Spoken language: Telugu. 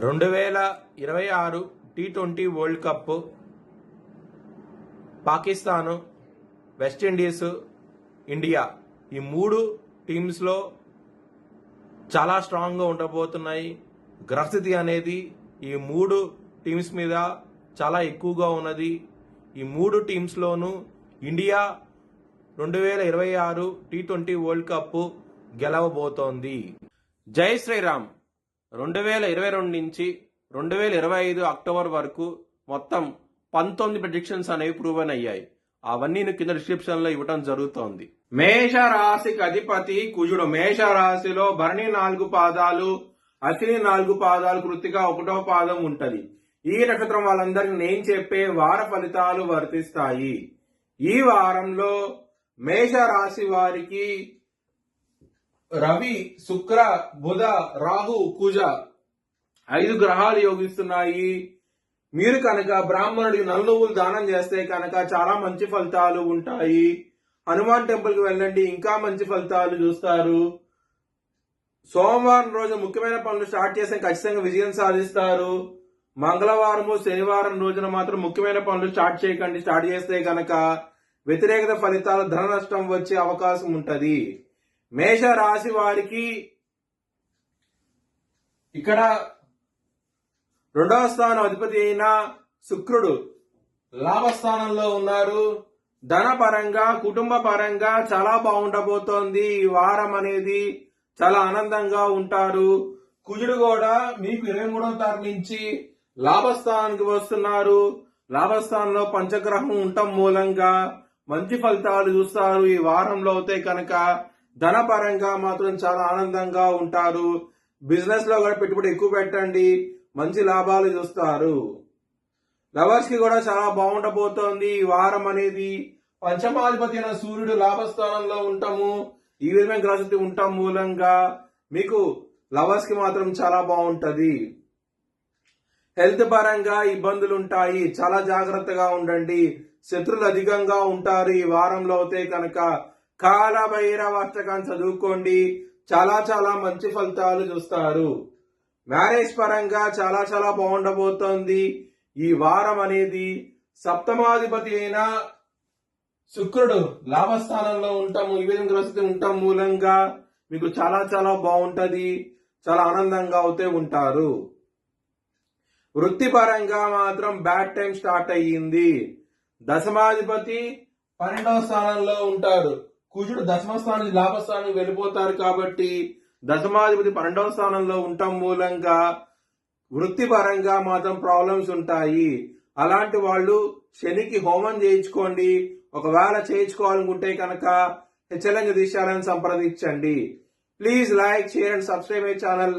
2026 T20 world cup Pakistan, West Indies, India ఈ మూడు టీమ్స్లో చాలా స్ట్రాంగ్గా ఉండబోతున్నాయి. గ్రహస్థితి అనేది ఈ మూడు టీమ్స్ మీద చాలా ఎక్కువగా ఉన్నది. ఈ మూడు టీమ్స్లోనూ ఇండియా 2026 T20 వరల్డ్ కప్ గెలవబోతోంది. జై శ్రీరామ్. 2022 నుంచి 2025 అక్టోబర్ వరకు మొత్తం 19 ప్రెడిక్షన్స్ అనేవి ప్రూవన్ అయ్యాయి. అవన్నీ కింద డిస్క్రిప్షన్ లో ఇవ్వడం జరుగుతోంది. మేష రాశికి అధిపతి కుజుడు. మేష రాశిలో భరణి 4 పాదాలు, అశ్విని 4 పాదాలు, కృత్తిక 1వ పాదం ఉంటది. ఈ నక్షత్రం వాళ్ళందరికీ నేను చెప్పే వార ఫలితాలు వర్తిస్తాయి. ఈ వారంలో మేష రాశి వారికి రవి, శుక్ర, బుధ, రాహు, కుజ 5 గ్రహాలు యోగిస్తున్నాయి. మీరు కనుక బ్రాహ్మణుడికి నలునువ్వులు దానం చేస్తే కనుక చాలా మంచి ఫలితాలు ఉంటాయి. హనుమాన్ టెంపుల్ కి వెళ్ళండి, ఇంకా మంచి ఫలితాలు చూస్తారు. సోమవారం రోజు ముఖ్యమైన పనులు స్టార్ట్ చేస్తే ఖచ్చితంగా విజయం సాధిస్తారు. మంగళవారము, శనివారం రోజున మాత్రం ముఖ్యమైన పనులు స్టార్ట్ చేయకండి. స్టార్ట్ చేస్తే కనుక వ్యతిరేకత ఫలితాలు, ధన నష్టం వచ్చే అవకాశం ఉంటది. మేష రాశి వారికి ఇక్కడ 2వ స్థానం అధిపతి అయిన శుక్రుడు లాభస్థానంలో ఉన్నారు. ధన పరంగా, కుటుంబ పరంగా చాలా బాగుండబోతోంది. ఈ వారం అనేది చాలా ఆనందంగా ఉంటారు. కుజుడు కూడా మీకు 23వ తారీఖు నుంచి లాభస్థానానికి వస్తున్నారు. లాభస్థానంలో పంచగ్రహం ఉండటం మూలంగా మంచి ఫలితాలు చూస్తారు. ఈ వారంలో అయితే కనుక ధన పరంగా మాత్రం చాలా ఆనందంగా ఉంటారు. బిజినెస్ లో కూడా పెట్టుబడి ఎక్కువ పెట్టండి, మంచి లాభాలు చూస్తారు. లవర్స్ కి కూడా చాలా బాగుండబోతోంది. ఈ వారం అనేది పంచమాధిపతి అయిన సూర్యుడు లాభస్థానంలో ఉంటాము, ఈ విధమైన గ్రహస్థితి ఉండటం మూలంగా మీకు లవర్స్ కి మాత్రం చాలా బాగుంటది. హెల్త్ పరంగా ఇబ్బందులు ఉంటాయి, చాలా జాగ్రత్తగా ఉండండి. శత్రులు అధికంగా ఉంటారు. ఈ వారంలో అయితే కనుక కాలభైరవ అష్టకాన్ని చదువుకోండి, చాలా చాలా మంచి ఫలితాలు చూస్తారు. మ్యారేజ్ పరంగా చాలా చాలా బాగుండబోతోంది. ఈ వారం అనేది సప్తమాధిపతి అయిన శుక్రుడు లాభస్థానంలో ఉంటాము, ఈ విధంగా గ్రహస్థితి ఉండటం మూలంగా మీకు చాలా చాలా బాగుంటది. చాలా ఆనందంగా అవుతే ఉంటారు. వృత్తిపరంగా మాత్రం బ్యాడ్ టైం స్టార్ట్ అయ్యింది. దశమాధిపతి 12వ స్థానంలో ఉంటారు. కుజుడు దశమ స్థానం లాభస్థానానికి వెళ్ళిపోతారు కాబట్టి దశమాధిపతి 12వ స్థానంలో ఉండటం మూలంగా వృత్తిపరంగా మాత్రం ప్రాబ్లమ్స్ ఉంటాయి. అలాంటి వాళ్ళు శనికి హోమం చేయించుకోండి. ఒకవేళ చేయించుకోవాలనుకుంటే కనుక హెచ్చలంగ దిశాలను సంప్రదించండి. Please like, share and subscribe my channel.